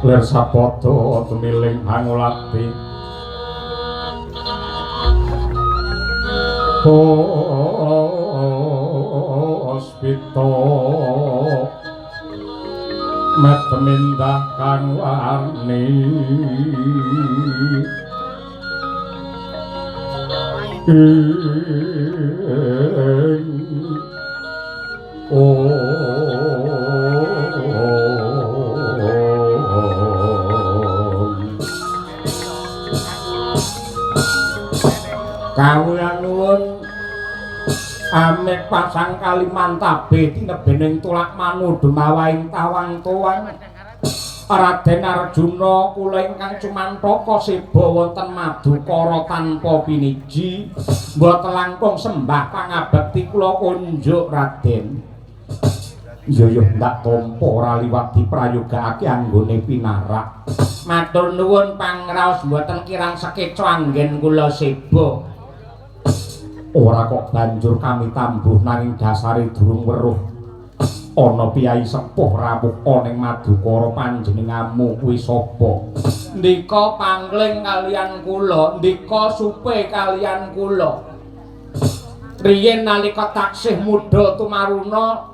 lir sapada tumiling hangulati hospito met mindah kang warni kawulan nuwun amek pasang Kalimantabe tinebening tulak manu dumawaing tawang tuwang Raden Arjuna kula ingkang cumantaka seba wonten Madukara tanpa piniji mboten langkung sembah pangabekti kula kunjuk Raden. Iya ndak tampa ora liwat diprayogakake anggone pinarak. Matur nuwun pangraos mboten kirang sekeca anggen kula seba. Ora kok banjur kami tambuh nanging dasare durung weruh. Ana piyai sepuh rawuh ning Madukara panjenenganmu kuwi sapa? Ndika pangling kalian kula, ndika supe kalian kula. Riyen nalika taksih muda tumaruna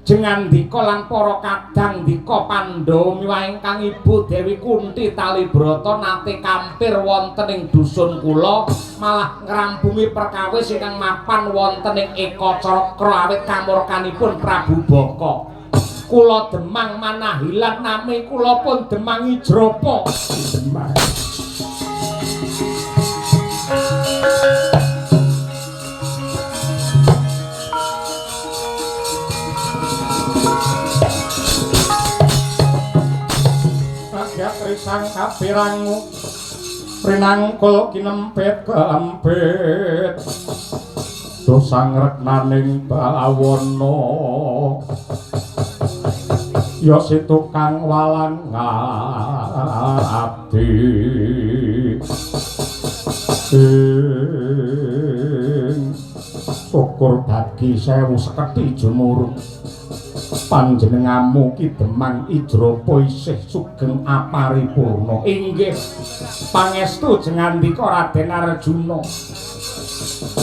jengandika lan para kadang ndika Pandhawa miwah ingkang Ibu Dewi Kunti Talibrata nate kampir wonten ing dusun kula malah ngrampungi perkawis ingkang mapan wonten ing Eka Cakra awit kamurkanipun Prabu Baka. Kula Demang Manahilan nami kula pun Demang Ijrapa. Demang. Trisang kapirangu prinangkul kinempet keempit dosang reknaning bawana ya si tukang walang ngabdi syukur dadi sewu seketi jemurung panjenenganmu Ki Demang Ijrapa isih sugeng aparipurna. Inggih pangestu jengandika Raden Arjuna.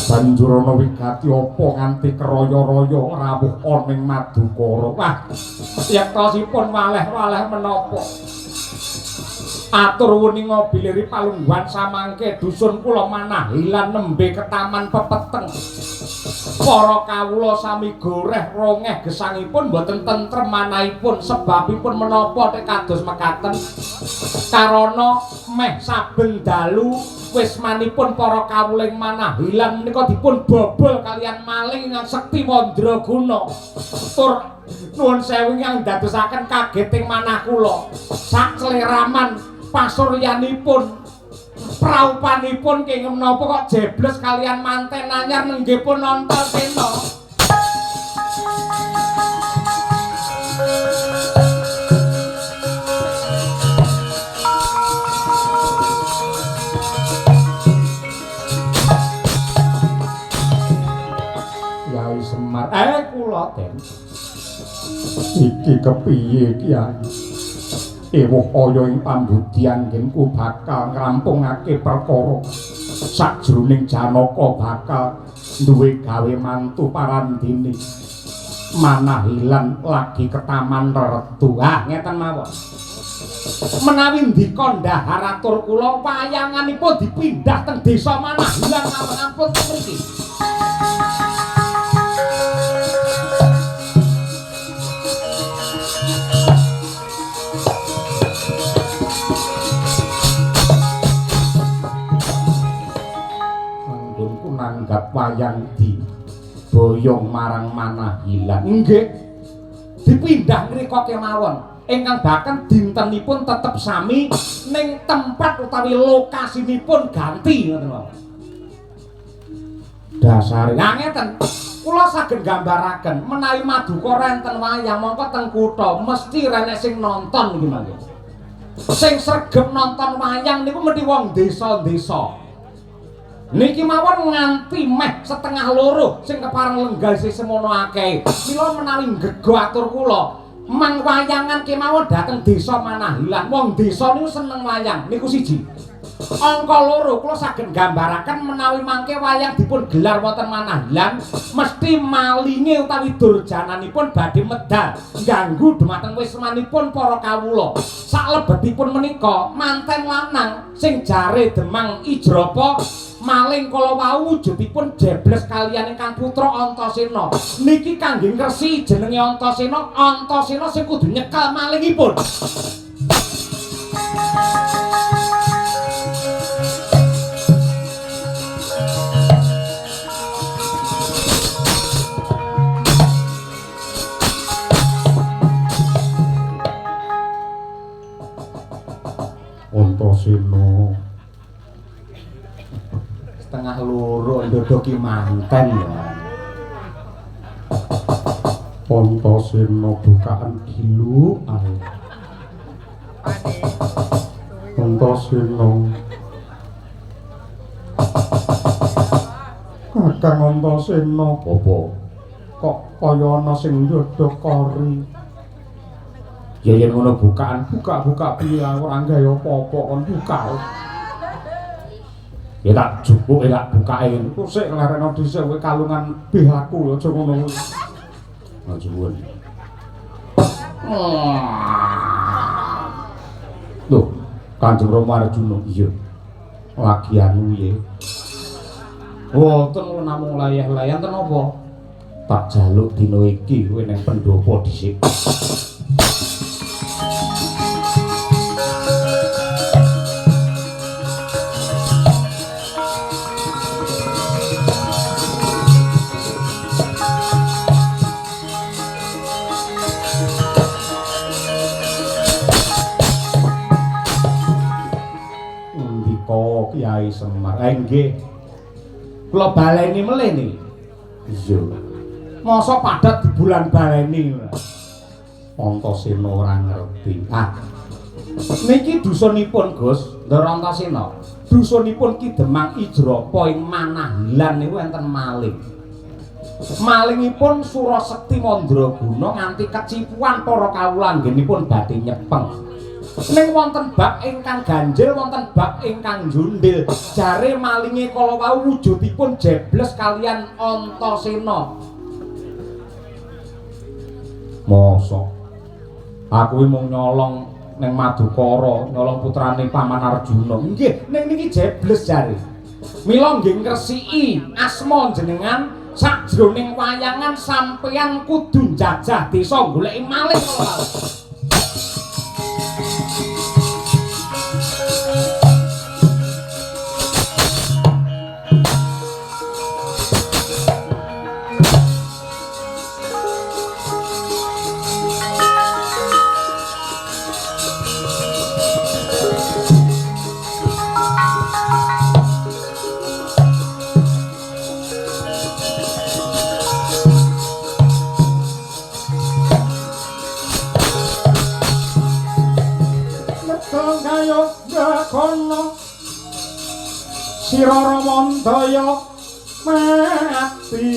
Banjur ana wigati apa nganti keraya-raya rawuh ana ing Madukara. Wah, yektosipun waleh-waleh menapa? Atur wuning ngobiliri palungguhan samangke dusun kula Manahilan nembe ketaman pepeteng. Para kawula sami goreh rongeh gesangipun boten tentrem manahipun sebabipun menapa tek kados mekaten karana meh saben dalu wismanipun para kawuling Manahilan menika dipun bobol kalian maling ingkang sekti mandraguna tur nuwun sewu ingkang dadosaken kageting manah kula sak sleraman pasuryanipun praupanipun kenging menapa kok jebles kalian manten anyar nenggipun nonton sena. Yai Semar, kula Den. Iki kepiye Kyai? Ewuh kaya ing pambudhian ngenku bakal ngrampungake perkara sajroning Janaka bakal duwe gawe mantu parandene Manahilan lagi ketaman retu. Ngeten mawon. Menawi ndika ndahar atur kula wayanganipun dipindah teng desa Manahilan mawon ampun mriki. Nanggap wayang di boyong marang Manahilan. Nggih. Dipindah mrika kemawon. Ingkang baken dintenipun tetep sami ning tempat utawi lokasinipun ganti ngoten mawon. Dasare ngeten. Kula saged gambaraken menawi Madukara enten wayang mongko teng kutha mesti renek sing nonton nggih mangke. Sing sregep nonton wayang niku mesti wong desa-desa. Niki mawon nganti meh setengah loro sing kepareng lenggal isih semono akeh. Mila menawi nggego atur kula mang wayangan kemawon dhateng desa Manahilan. Wong desa niku seneng wayang niku siji. Angka loro kula saged gambaraken menawi mangke wayang dipun gelar wonten Manahilan mesti malinge utawi durjananipun badhe medal ganggu dhumateng wismanipun para kawula. Salebetipun menika manten lanang sing jare Demang Ijrapa maling kala wau wujudipun jebles kaliyan ingkang putra Antasena. Niki kangge ngresi jenenge Antasena, Antasena sing kudu nyekel malingipun. Antasena setengah loro ndodoki manten ya. Antasena bukaan gilu ae. Antasena Kakang Antasena Apa? kok kaya ana sing ndodokori. Ya yen ngono bukaan Buka-buka piye ora gawe apa-apa kon buka. ya tak jupuke tak bukake. Ku sik nglareno dhisik kowe kalungan bihaku aja ngono. Aja nuwun. Loh, Kanjeng Rama Arjuna iya. Lagi anu piye? Wonten namung layah-layah ten apa? Tak jaluk dina iki kowe ning pendopo dhisik. Kyai Semar. Nggih. Kula baleni melih niki. Iya. Masa padat di bulan baleni. Antasena ora ngerti. Niki dusunipun Gus, Ndara Antasena. Dusunipun Ki Demang Ijrapa ing Manahilan niku enten maling. Malingipun Surasekti Mandraguna nganti kecipuan para kawula anggenipun badhe nyepeng. Ning wonten bab ingkang ganjil wonten bab ingkang njundil. Jare malinge kala wau wujudipun jebles kaliyan Antasena. Mosok aku mung nyolong ning Madukara, nyolong putrane Paman Arjuna. Nggih, ning niki jebles jare. Mila nggih ngresiki asma jenengan sajroning wayangan sampeyan kudu njajah desa goleki maling kala wau. Sira Ramandaya mati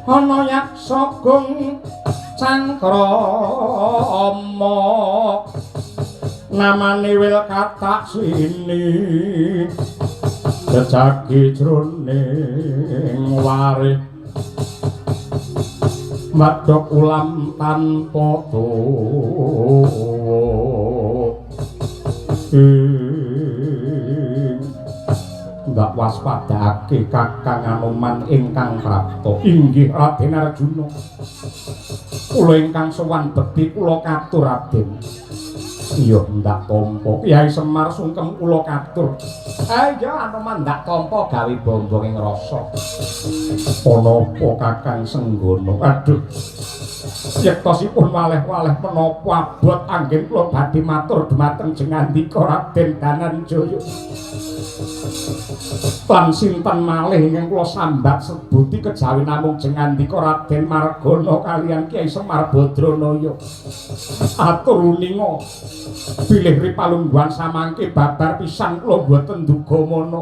ana yaksa gung cangkrama namane wil katak sini jejagi jroning warih Madok ulam tanpa tuwa ndak waspadake Kakang Anoman ingkang prapta inggih Raden Arjuna kula ingkang sowan bekti kula katur Raden iya ndak tampa Kyai Semar sungkem kula katur Ya Anoman ndak tampa gawe bombong ing rasa ana apa Kakang Senggono aduh yektosipun waleh-waleh menapa abot anggen kula badhe matur dhumateng Jengandika Raden Dananjaya lan sinten malih ingkang kula sambat sebuti kejawi namung Jengandika Raden Margana kaliyan Kyai Semar Badranaya atur uninga bilih ripalungguhan samangke babar pisan kula boten duga mana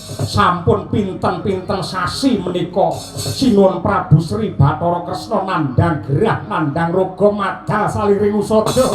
sampun pinten-pinten sasi menika sinuwun Prabu Sri Bathara Kresna nandhang gerah nandhang raga madal saliring usada